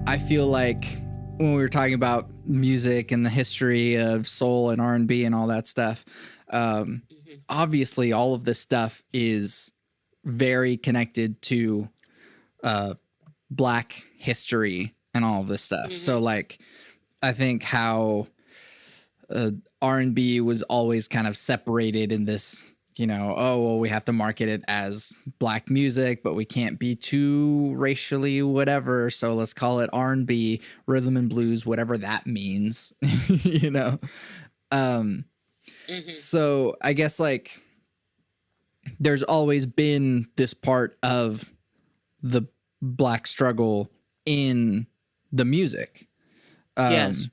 I feel like when we were talking about music and the history of soul and R&B and all that stuff, obviously all of this stuff is very connected to Black history and all of this stuff. So like, I think how R&B was always kind of separated in this, you know, oh, well, we have to market it as Black music, but we can't be too racially whatever. So let's call it R&B, rhythm and blues, whatever that means, you know? So I guess like there's always been this part of the Black struggle in the music. Yes.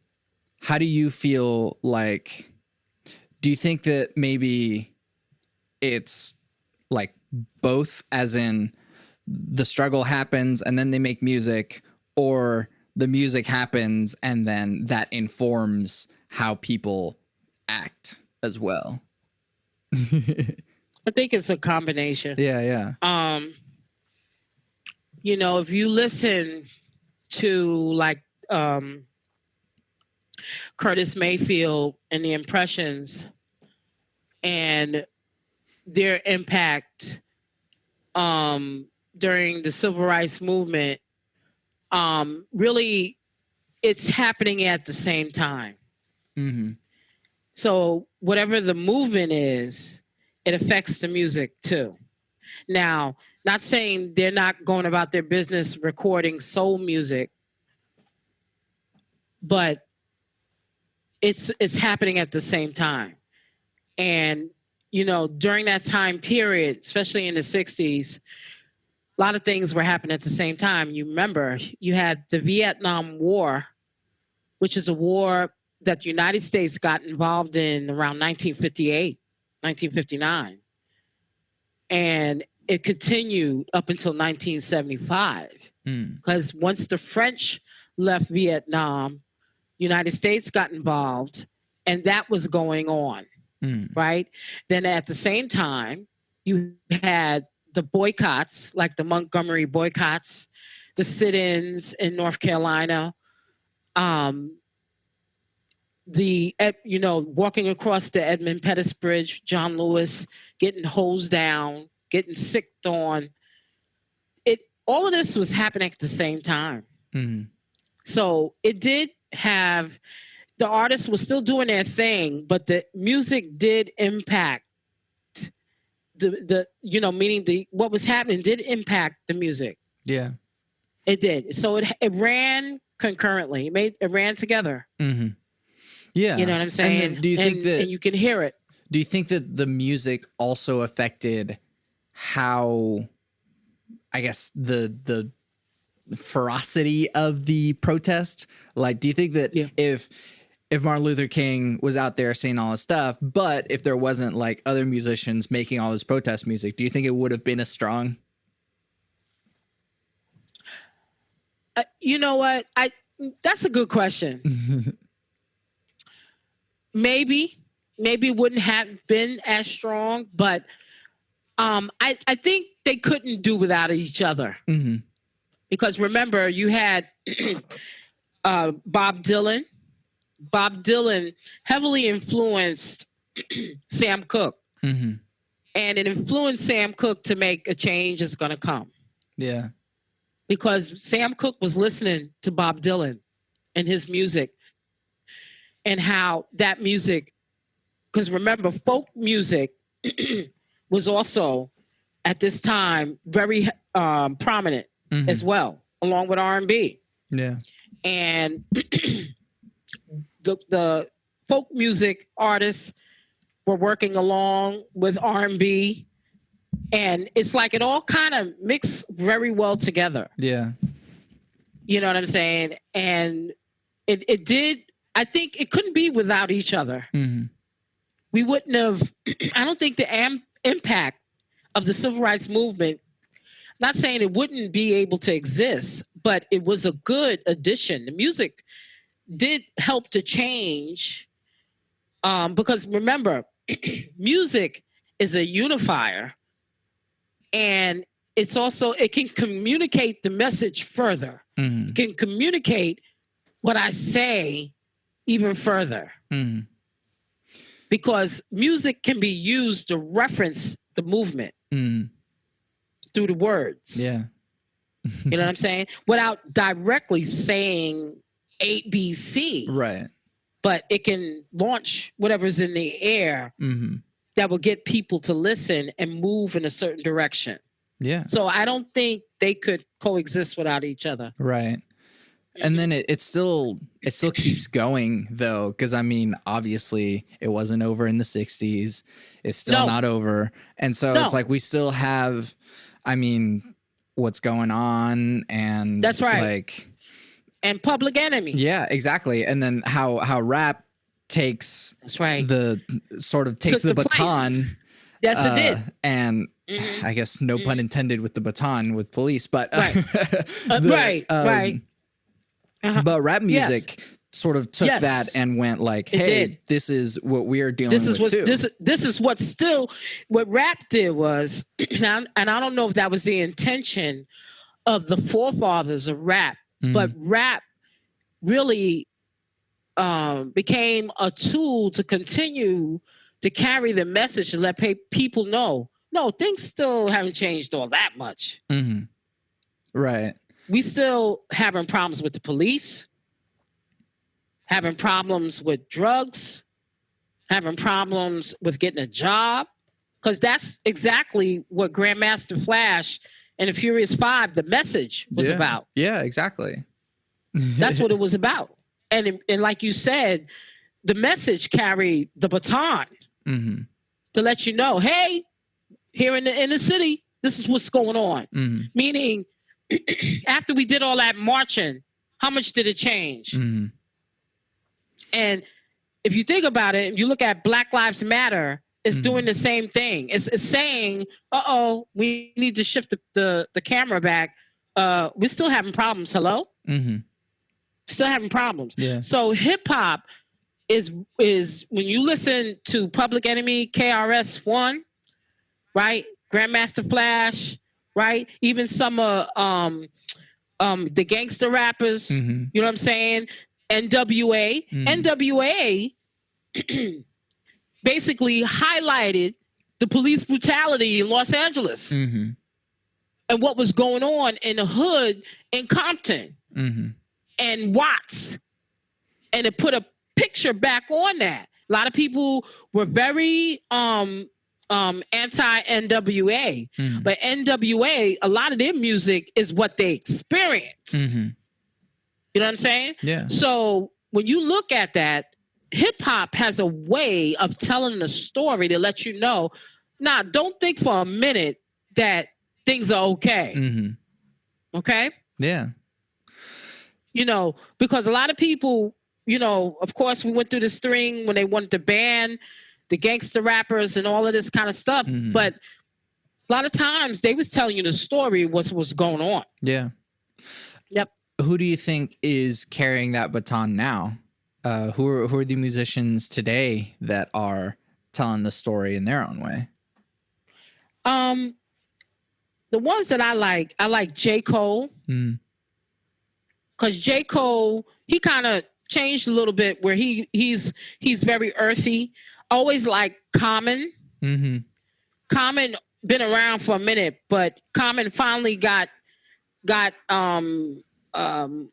How do you feel like, do you think that maybe it's like both, as in the struggle happens and then they make music, or the music happens and then that informs how people act as well? I think it's a combination. Yeah. You know, if you listen to like Curtis Mayfield and the Impressions and their impact during the civil rights movement, really it's happening at the same time. So whatever the movement is, it affects the music too. Now, not saying they're not going about their business recording soul music, but it's happening at the same time. And, you know, during that time period, especially in the 60s, a lot of things were happening at the same time. You remember, you had the Vietnam War, which is a war that the United States got involved in around 1958, 1959. And it continued up until 1975. Because once the French left Vietnam, United States got involved, and that was going on, right? Then at the same time, you had the boycotts, like the Montgomery boycotts, the sit-ins in North Carolina, walking across the Edmund Pettus Bridge, John Lewis getting hosed down, getting sicked on. All of this was happening at the same time. So it did have, the artists were still doing their thing, but the music did impact meaning what was happening did impact the music. Yeah. It did. So it ran concurrently. It ran together. Yeah. You know what I'm saying? And then do you think that, and you can hear it. Do you think that the music also affected how, I guess, the ferocity of the protest? Like, do you think that if Martin Luther King was out there saying all this stuff, but if there wasn't like other musicians making all this protest music, do you think it would have been as strong? You know what? That's a good question. Maybe it wouldn't have been as strong, but I think they couldn't do without each other. Because remember, you had Bob Dylan. Bob Dylan heavily influenced Sam Cooke. And it influenced Sam Cooke to make a change is going to come. Yeah. Because Sam Cooke was listening to Bob Dylan and his music, and how that music, because remember, folk music was also at this time very prominent as well, along with R&B. Yeah. And the folk music artists were working along with R&B, and it's like it all kind of mixed very well together. Yeah. You know what I'm saying? And it did. I think it couldn't be without each other. We wouldn't have, I don't think the impact of the civil rights movement, not saying it wouldn't be able to exist, but it was a good addition. The music did help to change, because remember, music is a unifier, and it can communicate the message further. Mm-hmm. It can communicate what I say even further. Mm-hmm. Because music can be used to reference the movement through the words. Yeah. You know what I'm saying? Without directly saying ABC. Right. But it can launch whatever's in the air that will get people to listen and move in a certain direction. Yeah. So I don't think they could coexist without each other. Right. And then it still keeps going though, because I mean, obviously it wasn't over in the 60s. It's still not over. And so it's like we still have, I mean, what's going on, and that's right. Like, and Public Enemy. Yeah, exactly. And then how rap takes that's right. the sort of takes the baton. Place. Yes, it did. And I guess no pun intended with the baton with police, but right. Right. But rap music sort of took that and went like, hey, this is what we're dealing with too. This is what rap did was, and I don't know if that was the intention of the forefathers of rap, but rap really became a tool to continue to carry the message and let people know, no, things still haven't changed all that much. Mm-hmm. Right. We still having problems with the police, having problems with drugs, having problems with getting a job, because that's exactly what Grandmaster Flash and the Furious Five, the message was about. Yeah, exactly. That's what it was about. And like you said, the message carried the baton to let you know, hey, here in the city, this is what's going on. Meaning, after we did all that marching, how much did it change? And if you think about it, you look at Black Lives Matter, it's doing the same thing. It's saying, we need to shift the camera back. We're still having problems. Hello? Still having problems. Yeah. So hip hop is when you listen to Public Enemy, KRS-One, right? Grandmaster Flash, right? Even some of the gangster rappers, you know what I'm saying? NWA. NWA basically highlighted the police brutality in Los Angeles and what was going on in the hood in Compton and Watts. And it put a picture back on that. A lot of people were very anti-NWA, but NWA, a lot of their music is what they experienced. You know what I'm saying? Yeah. So when you look at that, hip hop has a way of telling the story to let you know, don't think for a minute that things are okay. Okay? Yeah. You know, because a lot of people, you know, of course we went through this thing when they wanted to ban the gangster rappers and all of this kind of stuff. But a lot of times they was telling you the story, what's going on. Yeah. Yep. Who do you think is carrying that baton now? Who are the musicians today that are telling the story in their own way? The ones that I like J. Cole. Because J. Cole, he kind of changed a little bit where he's very earthy. Always like Common. Common been around for a minute, but Common finally got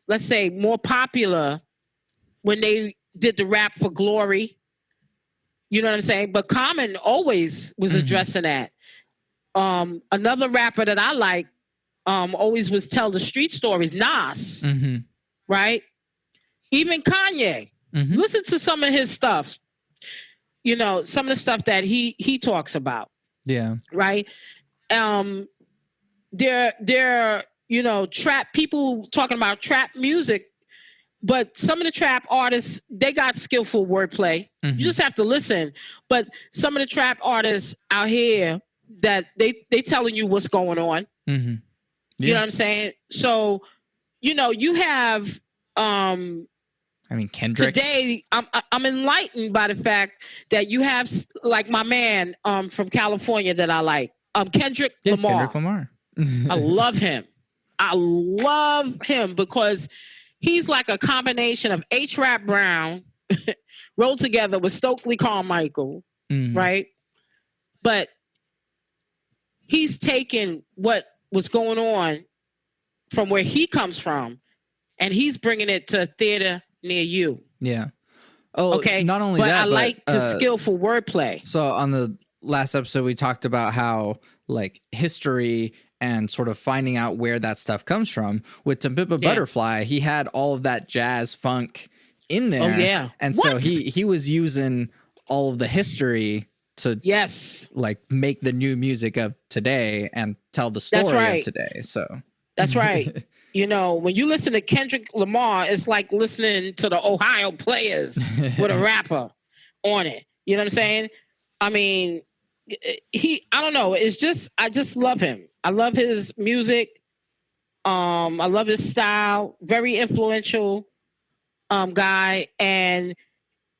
let's say more popular when they did the Rap for Glory. You know what I'm saying? But Common always was addressing that. Another rapper that I like always was tell the street stories, Nas. Right? Even Kanye. Listen to some of his stuff. You know, some of the stuff that he talks about. Yeah. Right? They're you know, trap people talking about trap music, but some of the trap artists, they got skillful wordplay. You just have to listen. But some of the trap artists out here that they telling you what's going on. Yeah. You know what I'm saying? So, you know, you have I mean, Kendrick. Today, I'm enlightened by the fact that you have like my man from California that I like, Kendrick Lamar. Kendrick Lamar. I love him. I love him because he's like a combination of H. Rap Brown rolled together with Stokely Carmichael, right? But he's taken what was going on from where he comes from, and he's bringing it to a theater near you. Yeah. Oh, okay. Not only but that, I like his skillful wordplay. So on the last episode, we talked about how like history and sort of finding out where that stuff comes from. With To Pimp a Butterfly, he had all of that jazz funk in there. Oh yeah. And so he was using all of the history to like make the new music of today and tell the story of today. So that's right. You know, when you listen to Kendrick Lamar, it's like listening to the Ohio Players with a rapper on it. You know what I'm saying? I mean, I don't know. It's just, I just love him. I love his music. I love his style. Very influential guy. And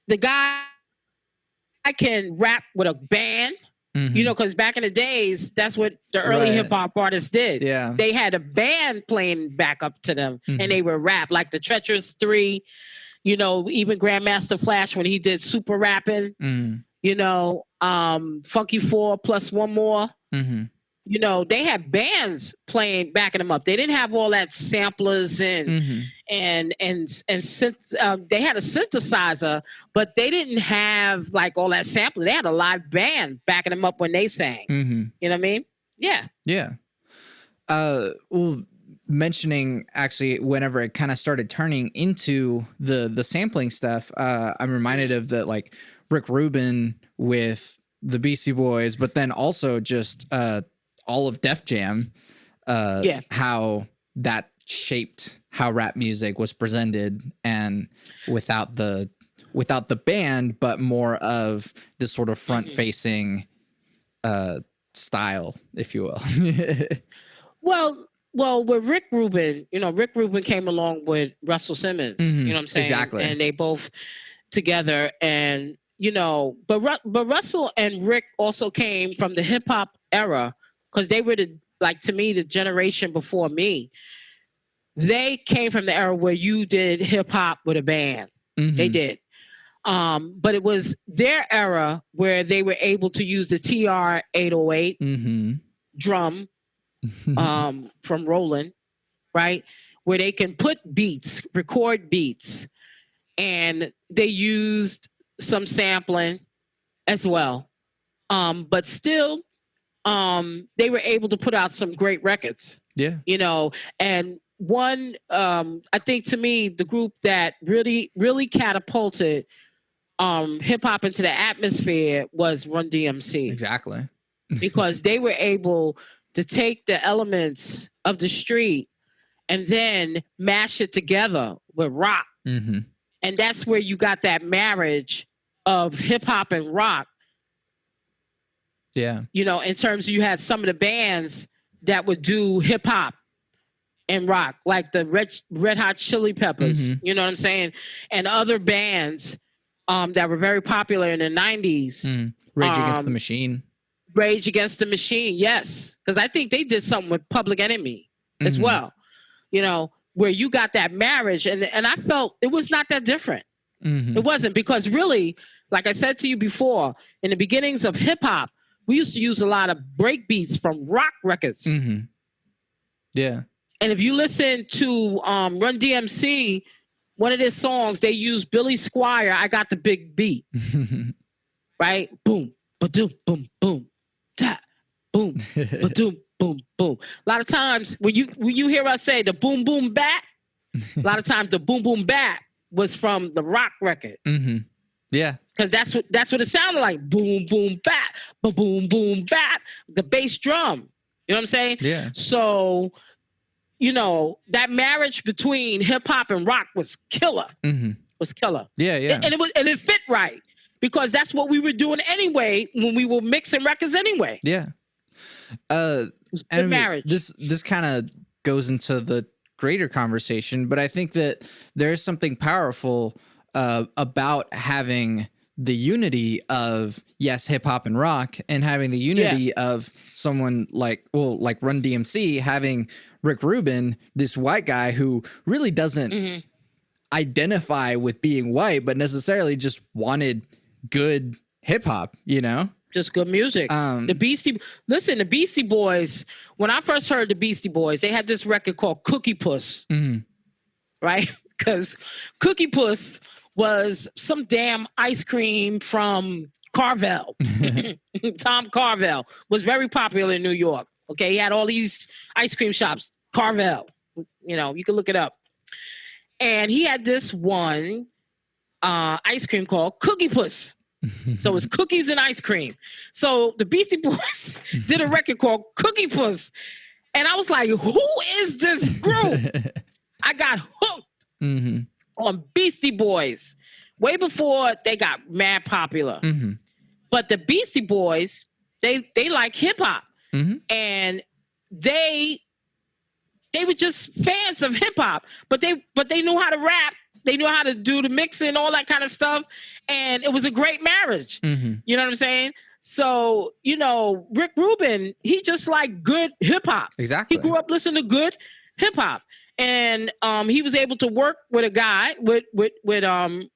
the guy, I can rap with a band. You know, because back in the days, that's what the early hip hop artists did. Yeah. They had a band playing back up to them and they would rap like the Treacherous Three, you know, even Grandmaster Flash when he did super rapping, you know, Funky Four plus one more. You know, they had bands playing, backing them up. They didn't have all that samplers and they had a synthesizer, but they didn't have like all that sampling. They had a live band backing them up when they sang. You know what I mean? Yeah. Yeah. Well, mentioning actually whenever it kind of started turning into the sampling stuff, I'm reminded of the like Rick Rubin with the Beastie Boys, but then also just all of Def Jam, how that shaped how rap music was presented, and without the band, but more of this sort of front facing style, if you will. Well, with Rick Rubin, you know, Rick Rubin came along with Russell Simmons. You know what I'm saying? Exactly. And they both together, and you know, but Russell and Rick also came from the hip hop era. Because they were to me, the generation before me. They came from the era where you did hip hop with a band. They did. But it was their era where they were able to use the TR 808 drum from Roland, right? Where they can put beats, record beats. And they used some sampling as well. But still, they were able to put out some great records. Yeah. You know, and one, I think to me, the group that really, really catapulted hip hop into the atmosphere was Run DMC. Exactly. Because they were able to take the elements of the street and then mash it together with rock. And that's where you got that marriage of hip hop and rock. Yeah. You know, in terms of you had some of the bands that would do hip hop and rock, like the Red Hot Chili Peppers, you know what I'm saying? And other bands that were very popular in the 90s. Rage Against the Machine. Rage Against the Machine, yes. Because I think they did something with Public Enemy as well. You know, where you got that marriage. And I felt it was not that different. It wasn't, because really, like I said to you before, in the beginnings of hip hop, we used to use a lot of break beats from rock records. Yeah. And if you listen to Run DMC, one of their songs, they use Billy Squier, I Got the Big Beat. Right? Boom, ba-doom, boom, boom, ta, boom, ba-doom, boom, boom. A lot of times when you hear us say the boom, boom, bap, a lot of times the boom, boom, bap was from the rock record. Yeah. Because that's what it sounded like. Boom, boom, bap, boom, boom, bap. The bass drum. You know what I'm saying? Yeah. So, you know, that marriage between hip hop and rock was killer. Was killer. Yeah, yeah. And it fit right. Because that's what we were doing anyway when we were mixing records anyway. Yeah. And marriage. This kind of goes into the greater conversation, but I think that there is something powerful about having the unity of, yes, hip hop and rock, and having the unity of someone like Run DMC, having Rick Rubin, this white guy who really doesn't identify with being white, but necessarily just wanted good hip hop, you know? Just good music. The Beastie Boys, when I first heard the Beastie Boys, they had this record called Cookie Puss, right? Because Cookie Puss was some damn ice cream from Carvel. Tom Carvel was very popular in New York. Okay, he had all these ice cream shops. Carvel, you know, you can look it up. And he had this one ice cream called Cookie Puss. So it was cookies and ice cream. So the Beastie Boys did a record called Cookie Puss. And I was like, who is this group? I got hooked on Beastie Boys way before they got mad popular. But the Beastie Boys, they like hip hop. And they were just fans of hip hop, but they knew how to rap. They knew how to do the mixing, all that kind of stuff. And it was a great marriage. You know what I'm saying? So, you know, Rick Rubin, he just liked good hip hop. Exactly. He grew up listening to good hip hop. And he was able to work with a guy, with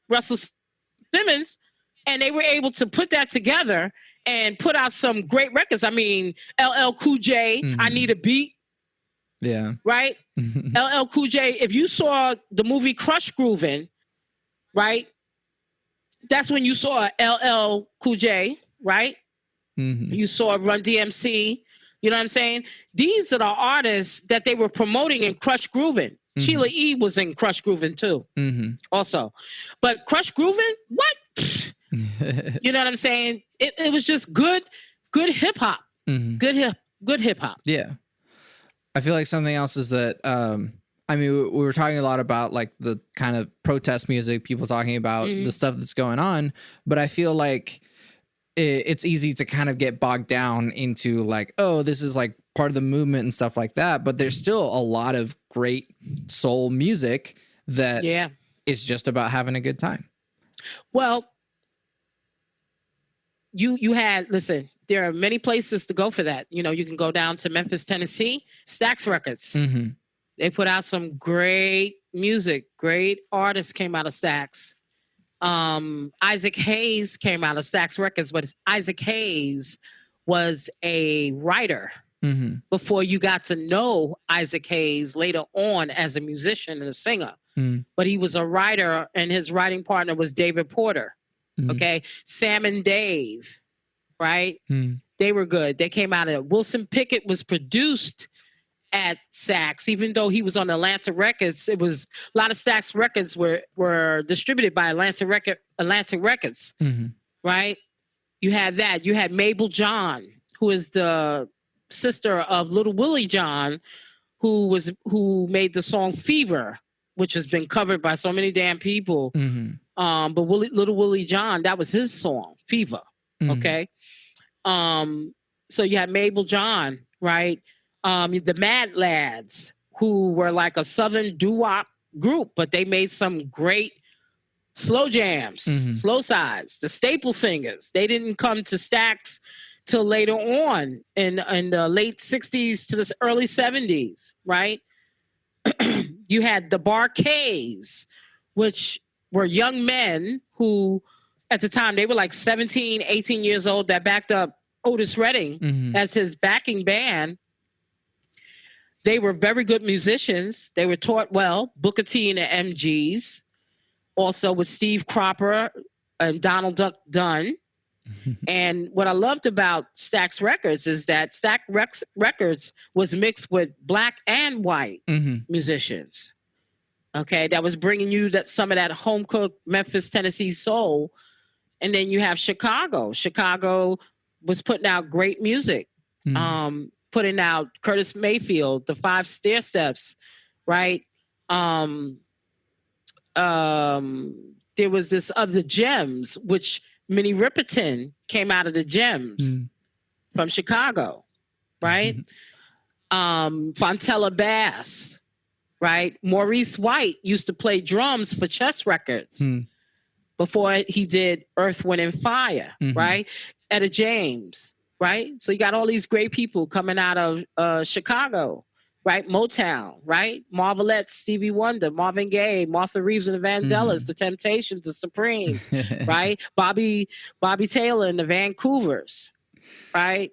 Russell Simmons, and they were able to put that together and put out some great records. I mean, LL Cool J, I Need a Beat. Yeah. Right? LL Cool J, if you saw the movie Crush Groovin', right? That's when you saw LL Cool J, right? You saw Run DMC. You know what I'm saying? These are the artists that they were promoting in Crush Groovin'. Sheila E. was in Crush Groovin' too, also. But Crush Groovin', what? You know what I'm saying? It was just good hip hop. Good hip hop. Yeah. I feel like something else is that, I mean, we were talking a lot about like the kind of protest music, people talking about the stuff that's going on, but I feel like it's easy to kind of get bogged down into like, oh, this is like part of the movement and stuff like that. But there's still a lot of great soul music that is just about having a good time. Well, you had, listen, there are many places to go for that. You know, you can go down to Memphis, Tennessee, Stax Records. They put out some great music. Great artists came out of Stax. Isaac Hayes came out of Stax Records, but Isaac Hayes was a writer before you got to know Isaac Hayes later on as a musician and a singer. But he was a writer, and his writing partner was David Porter. Okay, Sam and Dave, right? They were good. They came out of Wilson Pickett was produced at Stax, even though he was on Atlantic Records. It was a lot of Stax records were distributed by Atlantic Records, right? You had that. You had Mabel John, who is the sister of Little Willie John, who made the song Fever, which has been covered by so many damn people. But Little Willie John, that was his song, Fever. Okay. So you had Mabel John, right? The Mad Lads, who were like a Southern doo-wop group, but they made some great slow jams, slow sides. The Staple Singers, they didn't come to Stax till later on in the late 60s to the early 70s, right? You had the Barkays, which were young men who, at the time, they were like 17, 18 years old that backed up Otis Redding as his backing band. They were very good musicians. They were taught well. Booker T and the MGs. Also with Steve Cropper and Donald Duck Dunn. And what I loved about Stax Records is that Stax Records was mixed with black and white musicians. Okay, that was bringing you some of that home-cooked Memphis, Tennessee soul. And then you have Chicago. Chicago was putting out great music. Putting out Curtis Mayfield, the 5 Stair Steps, right? There was this other Gems, which Minnie Riperton came out of the Gems from Chicago, right? Fontella Bass, right? Maurice White used to play drums for Chess Records. before he did Earth, Wind, and Fire, right? Etta James, right? So you got all these great people coming out of Chicago, right? Motown, right? Marvelettes, Stevie Wonder, Marvin Gaye, Martha Reeves and the Vandellas, The Temptations, The Supremes, right? Bobby Taylor and the Vancouvers, right?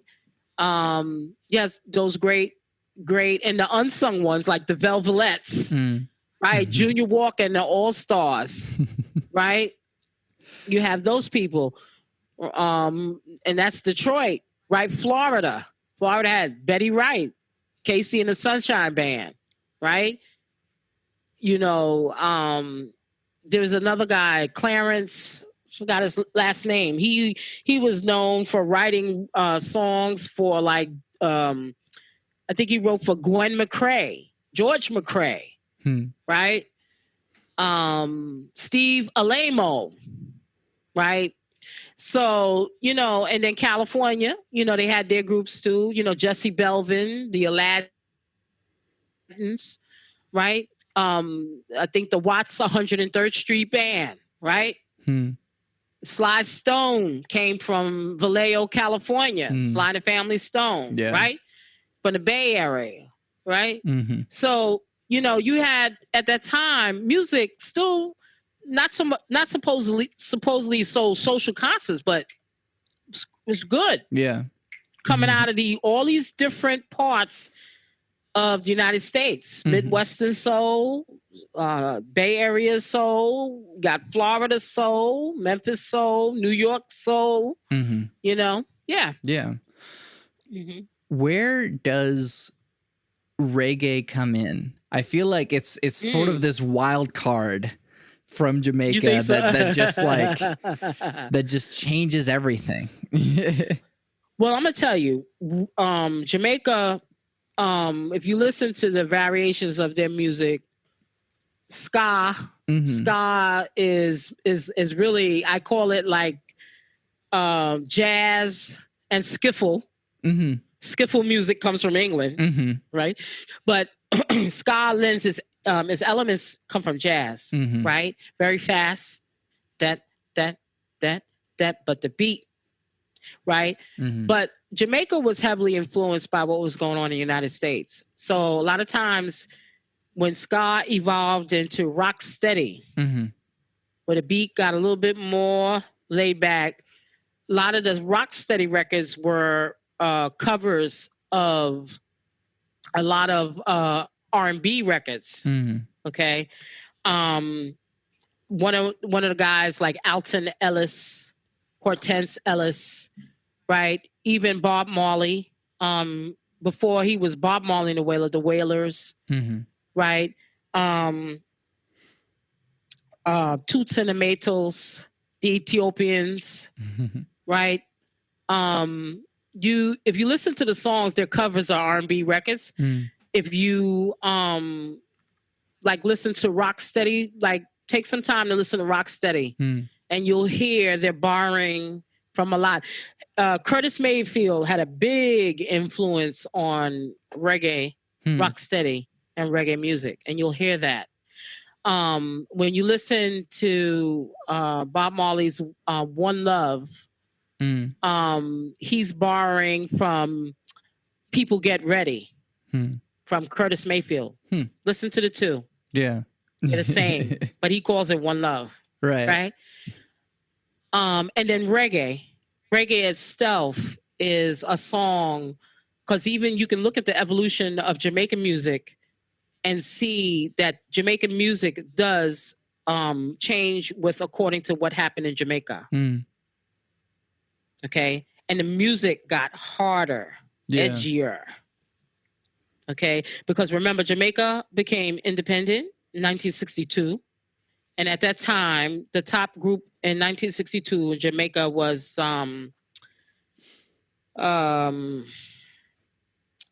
Yes, those great, and the unsung ones like the Velvelettes, right? Junior Walker and the All Stars, right? You have those people, and that's Detroit, right? Florida had Betty Wright, Casey and the Sunshine Band, right? You know, there was another guy, Clarence, forgot his last name. He was known for writing songs for like I think he wrote for Gwen McCrae, George McCrae, right? Steve Alamo, right? So, you know, and then California, you know, they had their groups too, you know, Jesse Belvin, the Aladdins, right? I think the Watts 103rd Street Band, right? Sly Stone came from Vallejo, California. Sly and the Family Stone, right? From the Bay Area, right? So, you know, you had at that time music still not supposedly so social conscious, but it was good. Yeah. Coming out of all these different parts of the United States, Midwestern soul, Bay Area soul, got Florida soul, Memphis soul, New York soul, you know? Yeah. Yeah. Where does reggae come in? I feel like it's sort of this wild card from Jamaica that just like that just changes everything. Well, I'm gonna tell you, Jamaica, if you listen to the variations of their music, ska is really, I call it like jazz and skiffle. Skiffle music comes from England, right? But ska lends its elements come from jazz, right? Very fast, that, but the beat, right? But Jamaica was heavily influenced by what was going on in the United States. So a lot of times when ska evolved into rock steady, where the beat got a little bit more laid back, a lot of the rock steady records were covers of a lot of R&B records. Okay. One of the guys like Alton Ellis, Hortense Ellis, right? Even Bob Marley, before he was Bob Marley and the Wailers, right? Toots and the Maytals, the Ethiopians, right? If you listen to the songs, their covers are R&B records. If you like listen to Rocksteady, like take some time to listen to Rocksteady, and you'll hear they're borrowing from a lot. Curtis Mayfield had a big influence on reggae, Rocksteady, and reggae music, and you'll hear that. When you listen to Bob Marley's One Love, he's borrowing from People Get Ready from Curtis Mayfield. Listen to the two. Yeah. They're the same, but he calls it One Love. Right. And then reggae itself is a song, because even you can look at the evolution of Jamaican music and see that Jamaican music does change according to what happened in Jamaica. Okay. And the music got harder, edgier. Okay. Because remember, Jamaica became independent in 1962. And at that time, the top group in 1962 in Jamaica was,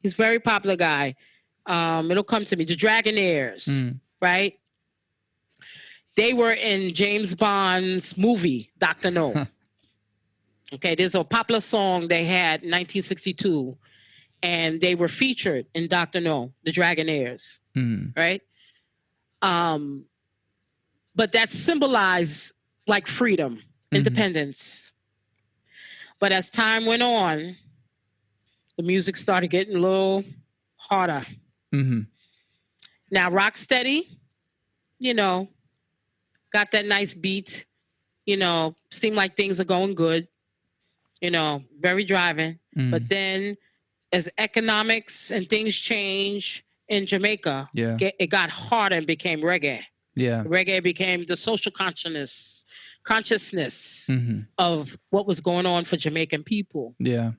he's a very popular guy. It'll come to me. The Dragonaires, right? They were in James Bond's movie, Dr. No. Okay, there's a popular song they had in 1962, and they were featured in Dr. No, the Dragonaires, right? But that symbolized like freedom, independence. But as time went on, the music started getting a little harder. Now, Rocksteady, you know, got that nice beat, you know, seemed like things are going good, you know, very driving. But then as economics and things change in Jamaica, it got harder and became reggae. Yeah. Reggae became the social consciousness of what was going on for Jamaican people. Yeah.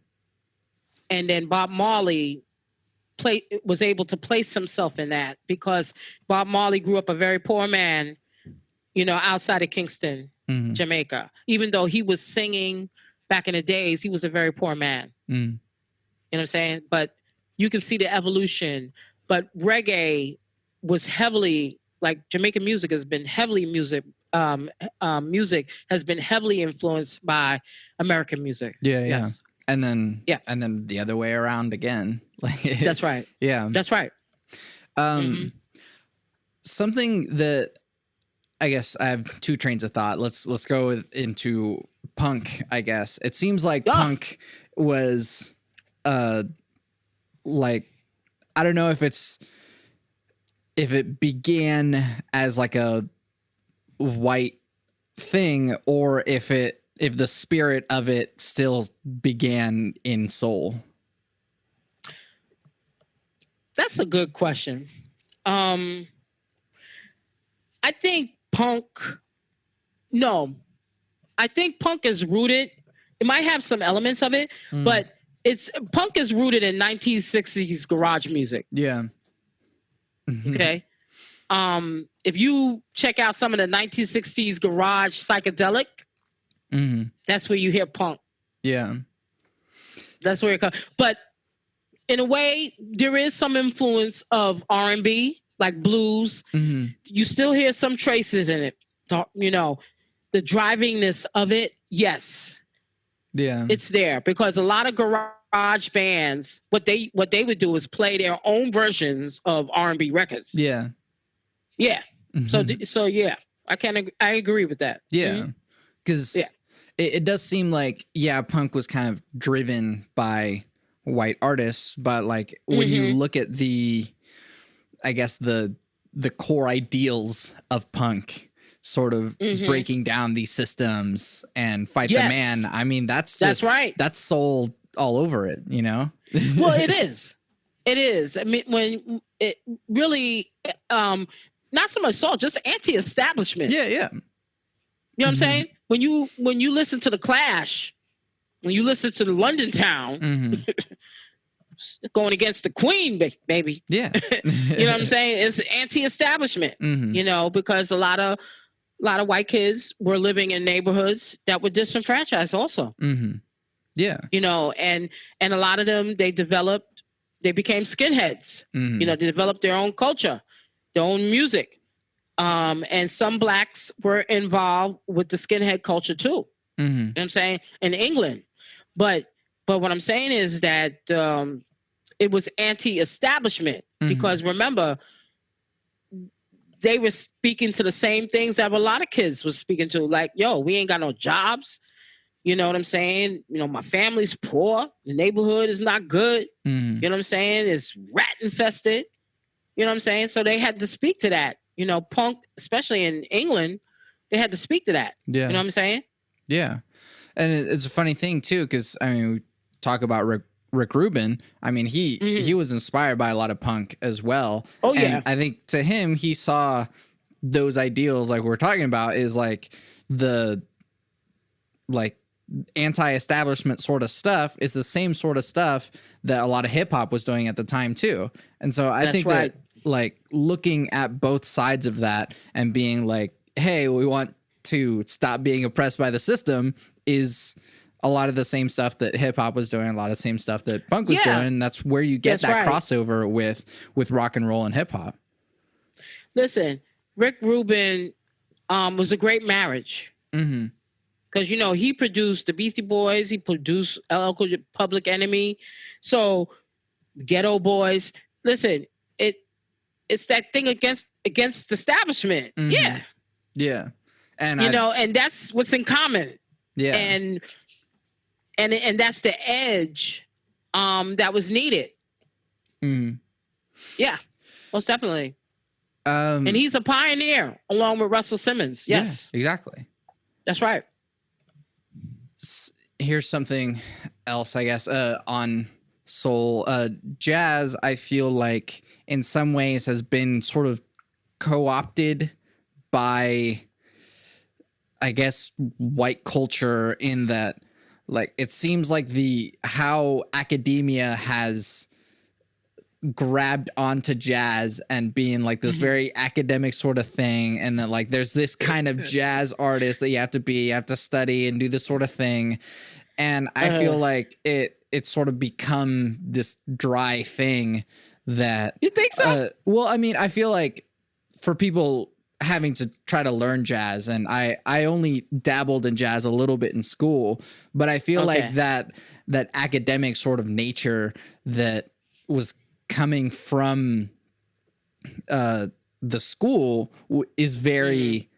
And then Bob Marley was able to place himself in that because Bob Marley grew up a very poor man, you know, outside of Kingston, Jamaica. Even though he was singing back in the days, he was a very poor man. You know what I'm saying? But you can see the evolution. But reggae was heavily, like Jamaican music has been heavily music has been heavily influenced by American music. Yeah, yes. And then the other way around again. That's right. Yeah. That's right. Something that I guess I have two trains of thought. Let's go into punk, I guess. It seems like punk was like, I don't know if it began as like a white thing or if the spirit of it still began in soul. That's a good question. I think punk is rooted. It might have some elements of it, but punk is rooted in 1960s garage music. Yeah. Okay. If you check out some of the 1960s garage psychedelic, that's where you hear punk. Yeah. That's where it comes. But in a way, there is some influence of R&B, like blues. You still hear some traces in it. You know, the drivingness of it, yes. Yeah. It's there because a lot of garage bands, what they would do is play their own versions of R&B records. Yeah. Yeah. So yeah, I agree with that. Yeah. Because it does seem like, punk was kind of driven by white artists, but like when you look at the core ideals of punk, sort of breaking down these systems and fight the man. I mean, that's right. That's soul all over it, you know? Well, it is. It is. I mean, when it really, not so much soul, just anti-establishment. Yeah, yeah. You know what I'm saying? When you listen to The Clash, when you listen to the London Town, going against the Queen, baby. Yeah. You know what I'm saying? It's anti-establishment, you know, because a lot of white kids were living in neighborhoods that were disenfranchised also. Yeah. You know, and a lot of them, they became skinheads. You know, they developed their own culture, their own music. And some blacks were involved with the skinhead culture too. You know what I'm saying? In England. But what I'm saying is that it was anti-establishment because remember, they were speaking to the same things that a lot of kids were speaking to. Like, yo, we ain't got no jobs. You know what I'm saying? You know, my family's poor. The neighborhood is not good. You know what I'm saying? It's rat infested. You know what I'm saying? So they had to speak to that. You know, punk, especially in England, they had to speak to that. Yeah. You know what I'm saying? Yeah. And it's a funny thing, too, because, I mean, we talk about Rick Rubin. I mean, he was inspired by a lot of punk as well. Oh, yeah. And I think to him, he saw those ideals like we're talking about is like the anti-establishment sort of stuff is the same sort of stuff that a lot of hip hop was doing at the time, too. And so I think that like looking at both sides of that and being like, hey, we want to stop being oppressed by the system is a lot of the same stuff that hip hop was doing, a lot of the same stuff that punk was doing. And that's where you get that crossover with rock and roll and hip hop. Listen, Rick Rubin was a great marriage. Because, you know, he produced the Beastie Boys. He produced LL Cool J, Public Enemy. So Ghetto Boys. Listen, it's that thing against the establishment. Yeah. Yeah. And and that's what's in common. Yeah. And that's the edge that was needed. Mm. Yeah, most definitely. And he's a pioneer along with Russell Simmons. Yes. Yeah, exactly. That's right. Here's something else, I guess, on soul. Jazz, I feel like in some ways has been sort of co-opted by, I guess, white culture, in that, like, it seems like how academia has grabbed onto jazz and being like this very academic sort of thing, and then like there's this kind of jazz artist that you have to study and do this sort of thing, and I feel like it's sort of become this dry thing that you think so. Well, I mean, I feel like for people having to try to learn jazz, and I only dabbled in jazz a little bit in school, but I feel like that academic sort of nature that was coming from the school is very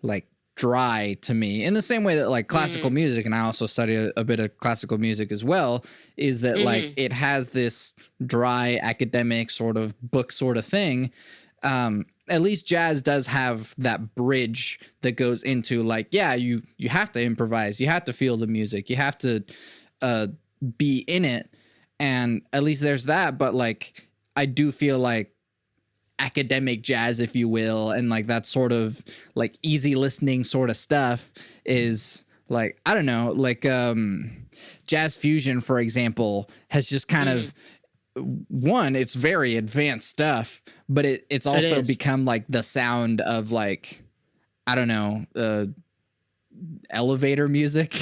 like dry to me, in the same way that like classical music, and I also study a bit of classical music as well, is that like it has this dry academic sort of book sort of thing. At least jazz does have that bridge that goes into like, yeah, you have to improvise, you have to feel the music, you have to be in it, and at least there's that. But like, I do feel like academic jazz, if you will, and like that sort of like easy listening sort of stuff is like, I don't know, like jazz fusion, for example, has just kind of it's very advanced stuff, but it's also become like the sound of like, I don't know, elevator music.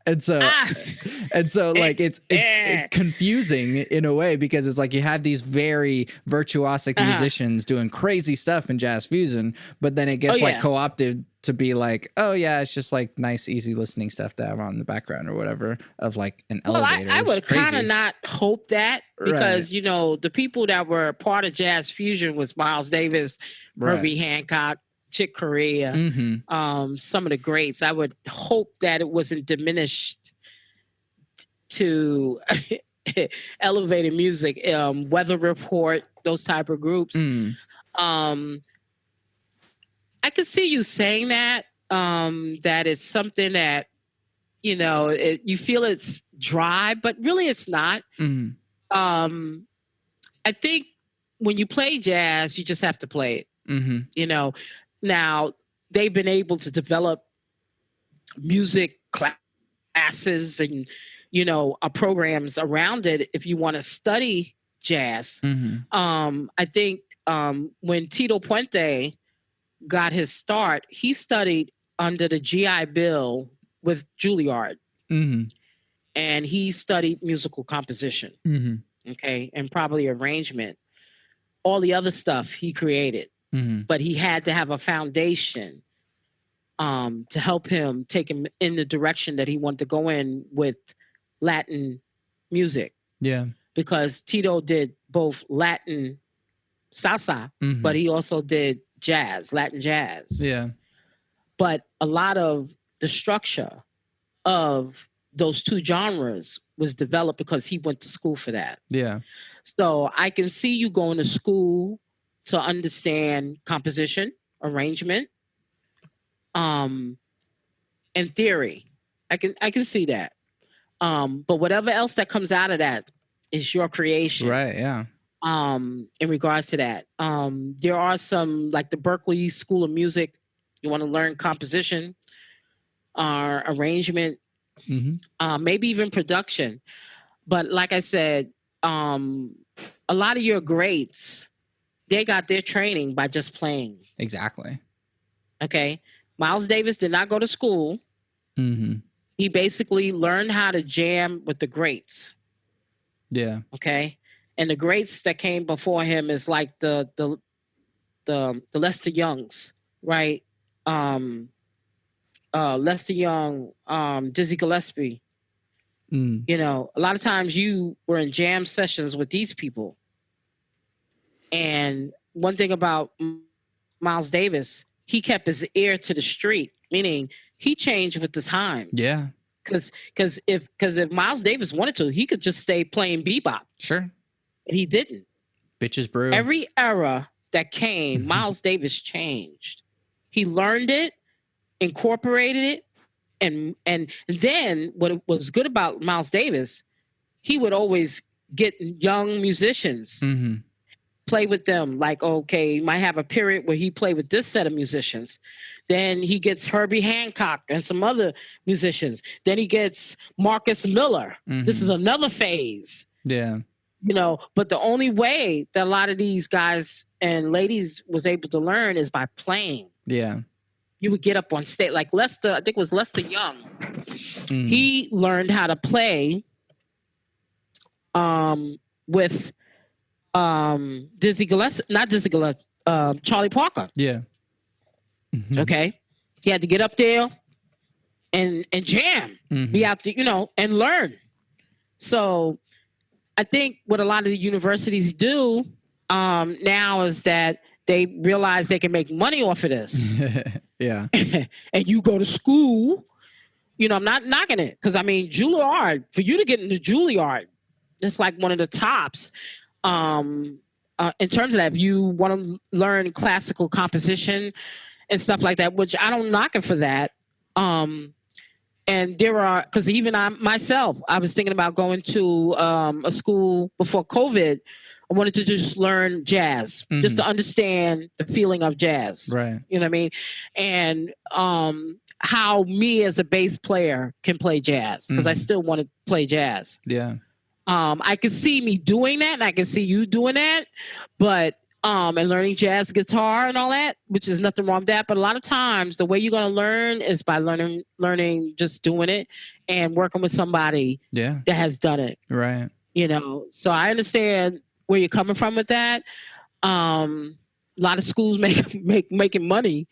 And so like it's confusing in a way, because it's like you have these very virtuosic musicians doing crazy stuff in jazz fusion, but then it gets like co-opted to be like, oh yeah, it's just like nice, easy listening stuff to have on in the background or whatever of like an elevator. I would kind of not hope that, because the people that were part of jazz fusion was Miles Davis, Herbie Hancock, Chick Corea, some of the greats. I would hope that it wasn't diminished to elevated music, Weather Report, those type of groups. I could see you saying that, that it's something that, you feel it's dry, but really it's not. I think when you play jazz, you just have to play it. Now, they've been able to develop music classes and, programs around it if you want to study jazz. I think when Tito Puente got his start, he studied under the GI Bill with Juilliard. And he studied musical composition, and probably arrangement. All the other stuff he created. But he had to have a foundation to help him take him in the direction that he wanted to go in with Latin music. Yeah. Because Tito did both Latin salsa, but he also did jazz, Latin jazz. Yeah. But a lot of the structure of those two genres was developed because he went to school for that. Yeah. So I can see you going to school to understand composition, arrangement, and theory. I can see that. But whatever else that comes out of that is your creation. Right, yeah. In regards to that. There are some, like the Berklee School of Music, you want to learn composition, arrangement, maybe even production. But like I said, a lot of your greats, they got their training by just playing. Exactly. Okay. Miles Davis did not go to school. He basically learned how to jam with the greats. Yeah. Okay. And the greats that came before him is like the Lester Youngs, right? Lester Young, Dizzy Gillespie. A lot of times you were in jam sessions with these people. And one thing about Miles Davis, he kept his ear to the street, meaning he changed with the times. Yeah. Because if Miles Davis wanted to, he could just stay playing bebop. Sure. He didn't. Bitches brew. Every era that came, Miles Davis changed. He learned it, incorporated it, and then what was good about Miles Davis, he would always get young musicians, play with them. Like, okay, might have a period where he played with this set of musicians. Then he gets Herbie Hancock and some other musicians. Then he gets Marcus Miller. This is another phase. Yeah. You know, but the only way that a lot of these guys and ladies was able to learn is by playing. Yeah. You would get up on stage, like Lester, I think it was Lester Young. He learned how to play with Dizzy Gillespie, not Dizzy Gillespie, Charlie Parker. Yeah. Okay. He had to get up there and jam, be out there, you know, and learn. So I think what a lot of the universities do now is that they realize they can make money off of this. Yeah. And you go to school, you know, I'm not knocking it. Because, I mean, Juilliard, for you to get into Juilliard, it's like one of the tops. In terms of that, if you want to learn classical composition and stuff like that, which I don't knock it for that. And there are, because even I myself, I was thinking about going to a school before COVID. I wanted to just learn jazz, just to understand the feeling of jazz. Right. You know what I mean? And how me as a bass player can play jazz, because I still want to play jazz. Yeah. I can see me doing that, and I can see you doing that, but and learning jazz guitar and all that, which is nothing wrong with that. But a lot of times, the way you're going to learn is by learning, just doing it and working with somebody that has done it. Right. You know, so I understand where you're coming from with that. A lot of schools making money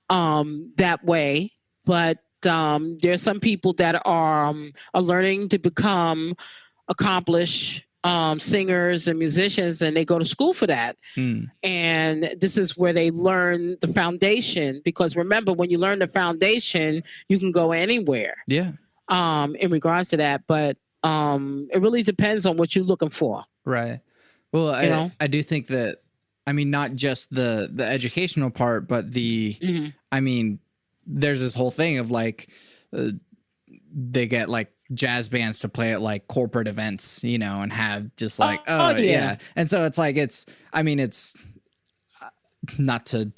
that way, but there's some people that are learning to become accomplished singers and musicians, and they go to school for that. And this is where they learn the foundation, because remember, when you learn the foundation, you can go anywhere. Yeah. In regards to that, but it really depends on what you're looking for. Right. Well, I do think that, I mean, not just the educational part, but I mean, there's this whole thing of like, they get like jazz bands to play at like corporate events, you know, and have just like, yeah. And so it's like, it's not to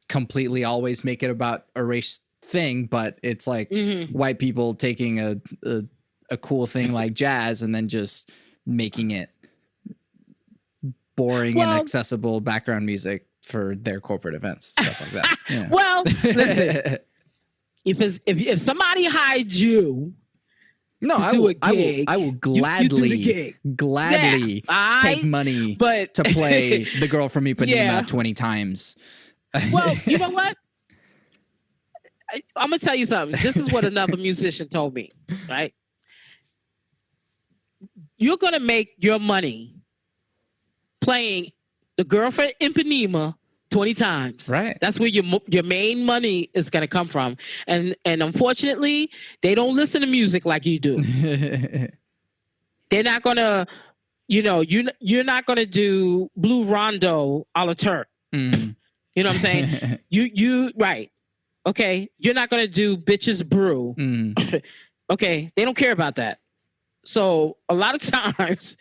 completely always make it about a race thing, but it's like white people taking a cool thing like jazz and then just making it boring and accessible background music for their corporate events, stuff like that. Yeah. Well, listen, if somebody hired you, no, I will gladly take money to play The Girl from Ipanema 20 times. Well, you know what? I'm gonna tell you something. This is what another musician told me, right? You're gonna make your money playing The Girl from Ipanema 20 times. Right. That's where your main money is going to come from. And unfortunately, they don't listen to music like you do. They're not going to, you know, you're not going to do Blue Rondo a la Turk. You know what I'm saying? you right. Okay. You're not going to do Bitches Brew. Okay. They don't care about that. So a lot of times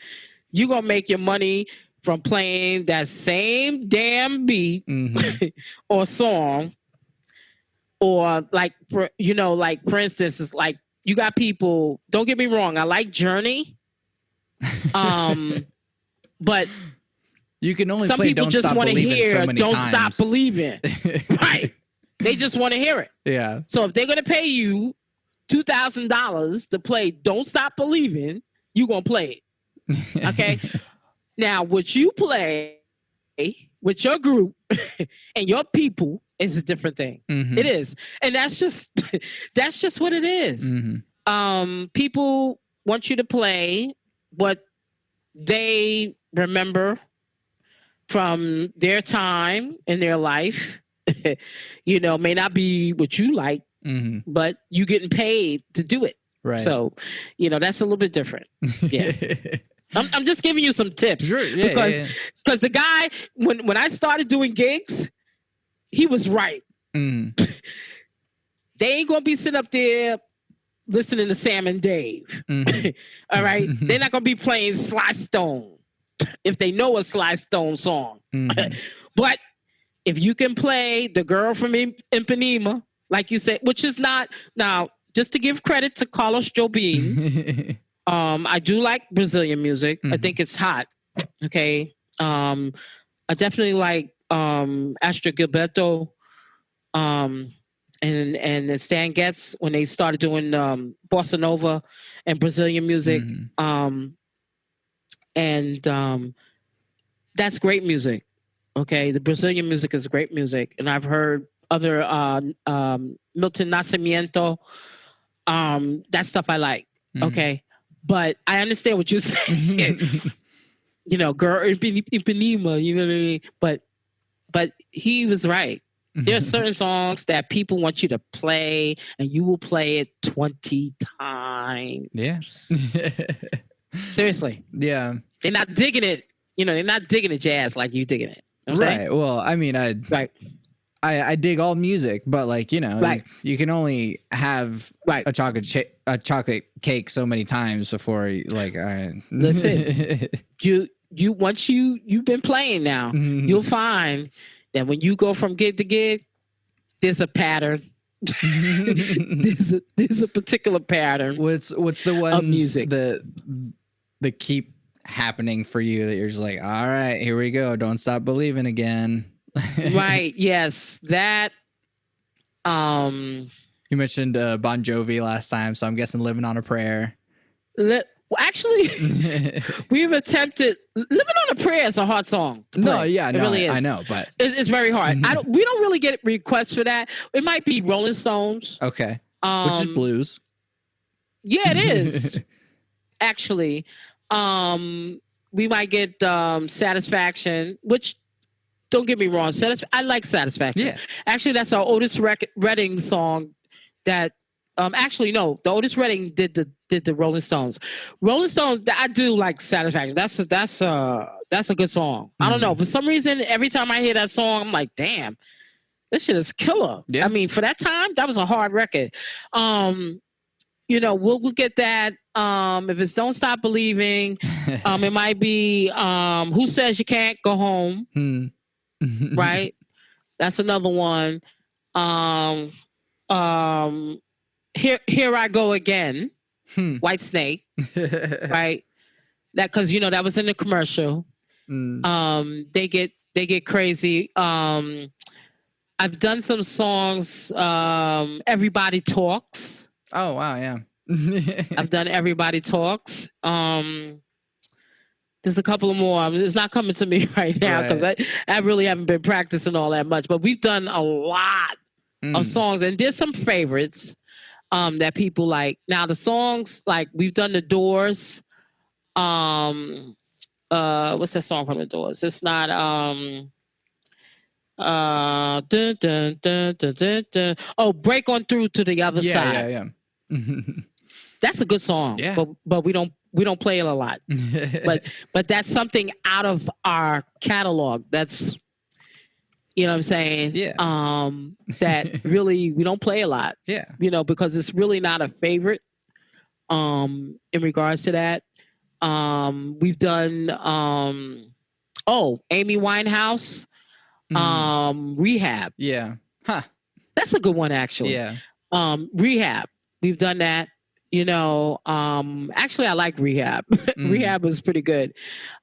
you're going to make your money from playing that same damn beat or song, or like, for instance, it's like you got people, don't get me wrong, I like Journey. But you can only some play people Don't just Stop want to Believing hear so many Don't times. Stop Believing. Right. They just want to hear it. Yeah. So if they're going to pay you $2,000 to play Don't Stop Believing, you're going to play it. Okay. Now, what you play with your group and your people is a different thing. It is. And that's just what it is. People want you to play what they remember from their time in their life. you know, may not be what you like, but you getting paid to do it. Right. So, you know, that's a little bit different. Yeah. I'm just giving you some tips. Sure. Yeah, because the guy, when I started doing gigs, he was right. They ain't gonna be sitting up there listening to Sam and Dave. All right. They're not gonna be playing Sly Stone if they know a Sly Stone song. But if you can play The Girl from Ipanema, like you said, which is not now, just to give credit to Carlos Jobim, I do like Brazilian music. I think it's hot. Okay. I definitely like Astrid Gilberto, and Stan Getz when they started doing bossa nova and Brazilian music. That's great music. Okay, the Brazilian music is great music, and I've heard other Milton Nascimento. That stuff I like. Okay, but I understand what you're saying. You know, girl, Ipanema, you know what I mean? But he was right. There are certain songs that people want you to play, and you will play it 20 times. Yeah. Seriously. Yeah. They're not digging it. You know, they're not digging the jazz like you digging it. You know what I'm saying? Well, I mean, I dig all music, but like, you know, you can only have a chocolate cake so many times before like, all right. Listen, once you've been playing now, you'll find that when you go from gig to gig, there's a pattern. there's a particular pattern. What's the ones of music that keep happening for you that you're just like, all right, here we go, don't stop believing again? Right. Yes, that. You mentioned Bon Jovi last time, so I'm guessing "Living on a Prayer." Actually, we've attempted. "Living on a Prayer" is a hard song. No, yeah, it no, really is. I know, but it's very hard. We don't really get requests for that. It might be Rolling Stones. Okay, which is blues. Yeah, it is. Actually, we might get Satisfaction, which. Don't get me wrong. I like Satisfaction. Yeah. Actually, that's our Otis Redding song that actually no, the Otis Redding did the Rolling Stones. Rolling Stones, I do like Satisfaction. That's a good song. I don't know. For some reason, every time I hear that song, I'm like, damn, this shit is killer. Yeah. I mean, for that time, that was a hard record. You know, we'll get that. If it's Don't Stop Believing, it might be Who Says You Can't Go Home. Right, that's another one. Here I Go Again, White Snake. Right, that because you know that was in the commercial. They get crazy. I've done some songs. Everybody Talks. Oh wow, yeah. I've done Everybody Talks. There's a couple more. It's not coming to me right now because I really haven't been practicing all that much. But we've done a lot of songs, and there's some favorites that people like. Now the songs like we've done The Doors. What's that song from The Doors? It's not dun, dun, dun, dun, dun, dun. Oh, Break On Through to the Other Side. Yeah. That's a good song. Yeah. But we don't play it a lot. but that's something out of our catalog. That's, you know what I'm saying? Yeah. That really we don't play a lot. Yeah. You know, because it's really not a favorite in regards to that. We've done Amy Winehouse, Rehab. Yeah. Huh. That's a good one actually. Yeah. Rehab. We've done that. You know, actually, I like Rehab. Rehab was pretty good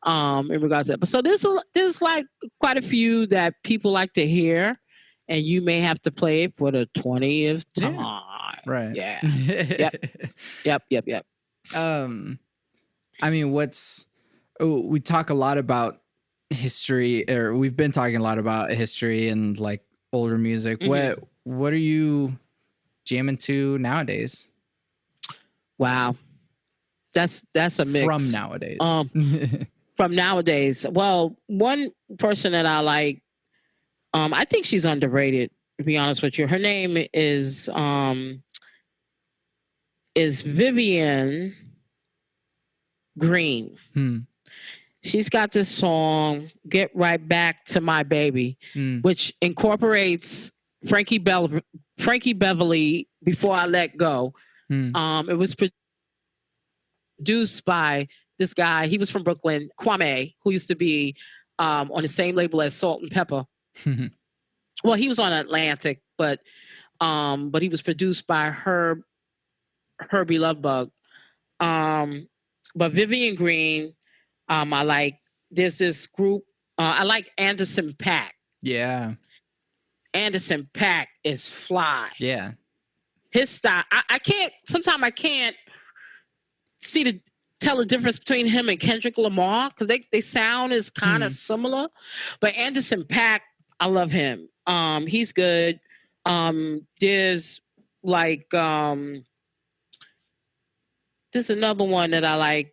in regards to that. But so there's like quite a few that people like to hear, and you may have to play it for the 20th time. Yeah. Right. Yeah. Yep. I mean, we talk a lot about history, or we've been talking a lot about history and like older music. What are you jamming to nowadays? Wow. That's a mix. From nowadays. From nowadays. Well, one person that I like I think she's underrated, to be honest with you. Her name is Vivian Green. Hmm. She's got this song, Get Right Back to My Baby, Hmm. which incorporates Frankie Beverly, Before I Let Go. Hmm. It was produced by this guy. He was from Brooklyn, Kwame, who used to be on the same label as Salt and Pepper. Well, he was on Atlantic, but he was produced by Herbie Lovebug. But Vivian Green, I like. There's this group. I like Anderson Paak. Yeah. Anderson Paak is fly. Yeah. His style. I can't. Sometimes I can't tell the difference between him and Kendrick Lamar because they sound is kind of similar. But Anderson Paak, I love him. He's good. There's like there's another one that I like.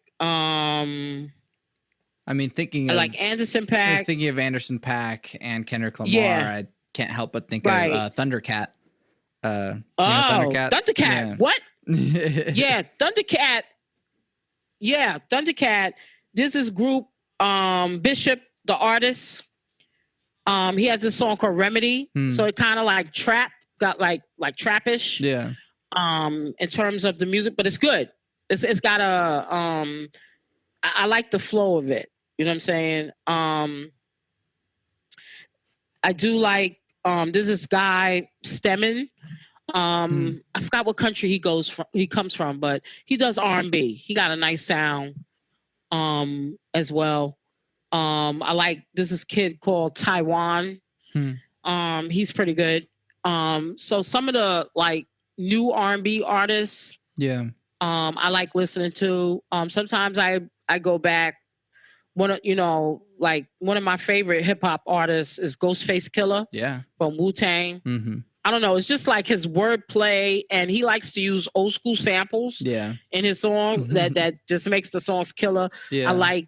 I mean, I like Anderson Paak. Thinking of Anderson Paak and Kendrick Lamar, I can't help but think of Thundercat. Thundercat. Thundercat. Yeah. What? Yeah, Thundercat. Yeah, Thundercat. This is group Bishop, the artist. He has this song called Remedy. So it kind of like trap, got like trappish. Yeah. In terms of the music, but it's good. It's got a I like the flow of it. You know what I'm saying? I do like there's this guy Stemmen. I forgot what country he comes from, but he does R&B. He got a nice sound as well. I like this kid called Taiwan. He's pretty good. So some of the like new R&B artists, I like listening to. Sometimes I go back. One of my favorite hip hop artists is Ghostface Killer. Yeah. From Wu-Tang. I don't know. It's just like his wordplay, and he likes to use old school samples. In his songs that just makes the songs killer. I like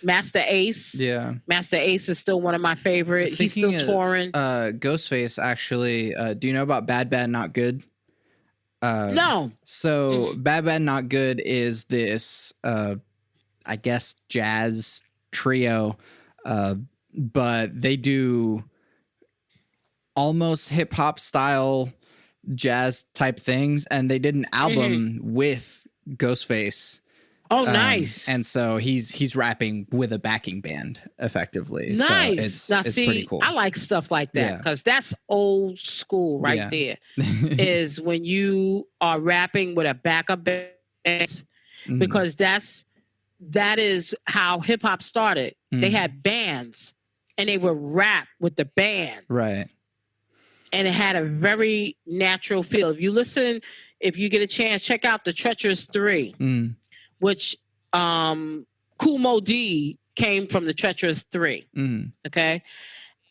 Master Ace. Yeah. Master Ace is still one of my favorite. He's still touring. Ghostface, actually. Do you know about Bad Bad Not Good? No. So Bad Bad Not Good is this I guess jazz trio, but they do almost hip hop style jazz type things, and they did an album with Ghostface. Oh, nice! And so he's rapping with a backing band, effectively. Nice. So it's pretty cool. I like stuff like that because that's old school right there. Is when you are rapping with a backup band, because that is how hip hop started. They had bands, and they would rap with the band, right? And it had a very natural feel. If you get a chance, check out the Treacherous 3, which Kool Moe Dee came from the Treacherous 3. Okay,